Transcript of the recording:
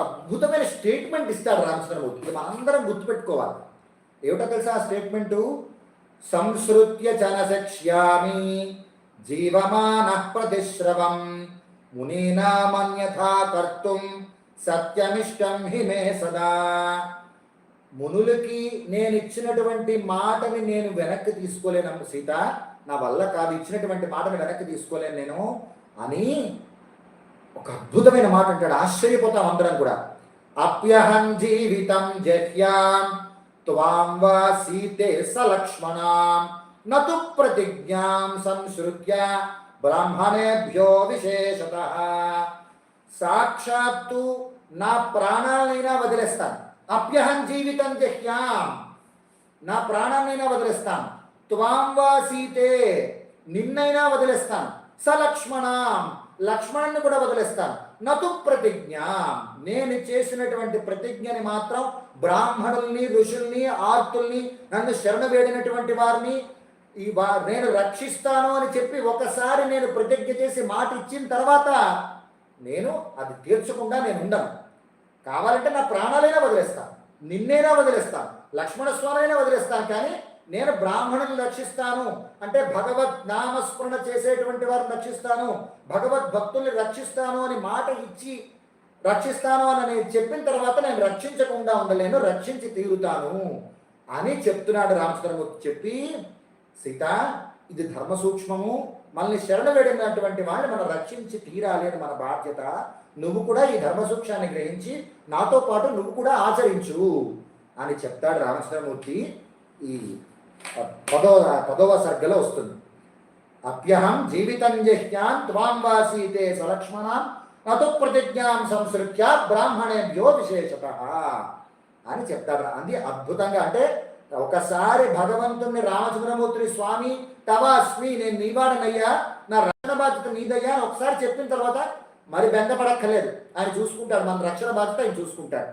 అద్భుతమైన స్టేట్మెంట్ ఇస్తాడు రామచంద్రమూర్తి. ఇది మనందరం గుర్తుపెట్టుకోవాలి. ఏమిటో తెలుసా ఆ స్టేట్మెంటు? సంశ్రుత్య చనశక్ష్యామి జీవమాన ప్రతిశ్రవం మునీనామన్యథా కర్తుం సత్యమిష్టం హి మే సదా. మునులకి నేను ఇచ్చినటువంటి మాటని నేను వెనక్కి తీసుకోలేను సీత, నా వల్ల కాదు, ఇచ్చినటువంటి మాటని వెనక్కి తీసుకోలేను నేను అని ఒక అద్భుతమైన మాట అంటాడు. ఆశ్చర్యపోతాం అందరం కూడా. అప్యహం జీవితం జహ్యాం త్వాం వా సీతే సలక్ష్మణాం నతు ప్రతిజ్ఞాం సంశ్రుత్య బ్రాహ్మణేభ్యో విశేషతః. సాక్షాత్తు నా ప్రాణాలైనా వదిలేస్తాను. అప్యహం జీవితం జహ్యాం, నా ప్రాణాన్నైనా వదిలేస్తాను. త్వాం వా సీతే, నిన్నైనా వదిలేస్తాను. సలక్ష్మణాం, లక్ష్మణుని కూడా వదిలేస్తాను. నతు ప్రతిజ్ఞ, నేను చేసినటువంటి ప్రతిజ్ఞని మాత్రం బ్రాహ్మణుల్ని, ఋషుల్ని, ఆర్తుల్ని, నన్ను శరణ వేడినటువంటి వారిని నేను రక్షిస్తాను అని చెప్పి ఒకసారి నేను ప్రతిజ్ఞ చేసి మాట ఇచ్చిన తర్వాత నేను అది తీర్చకుండా నేను ఉండను. కావాలంటే నా ప్రాణాలైనా వదిలేస్తాను, నిన్నైనా వదిలేస్తాను, లక్ష్మణస్వామినైనా వదిలేస్తాను, కానీ నేను బ్రాహ్మణుని రక్షిస్తాను అంటే భగవద్ నామస్మరణ చేసేటువంటి వారిని రక్షిస్తాను, భగవద్ భక్తుల్ని రక్షిస్తాను అని మాట ఇచ్చి రక్షిస్తాను అని నేను చెప్పిన తర్వాత నేను రక్షించకుండా ఉండలేను, రక్షించి తీరుతాను అని చెప్తున్నాడు రామచంద్రమూర్తి. చెప్పి సీత, ఇది ధర్మ సూక్ష్మము, మనల్ని శరణ వేడినటువంటి వాళ్ళని మనం రక్షించి తీరాలి అని మన బాధ్యత. నువ్వు కూడా ఈ ధర్మ సూక్ష్మాన్ని గ్రహించి నాతో పాటు నువ్వు కూడా ఆచరించు అని చెప్తాడు రామచంద్రమూర్తి. ఈ పదవ సర్గలో వస్తుంది. అప్యహం జీవితం జహ్యాం త్వాం వాసీతే సలక్ష్మణాం నతు ప్రతిజ్ఞాం సంసృత్య బ్రాహ్మణేభ్యో విశేషతః అని చెప్తాడు. అది అద్భుతంగా, అంటే ఒకసారి భగవంతుని రామచంద్రమూర్తిని స్వామి తవాస్మి, నేను నీవాడనయ్యా, నా రక్షణ బాధ్యత నీదయ్యా అని ఒకసారి చెప్పిన తర్వాత మరి బెంగపడక్కర్లేదు, ఆయన చూసుకుంటాడు. మన రక్షణ బాధ్యత ఆయన చూసుకుంటాడు.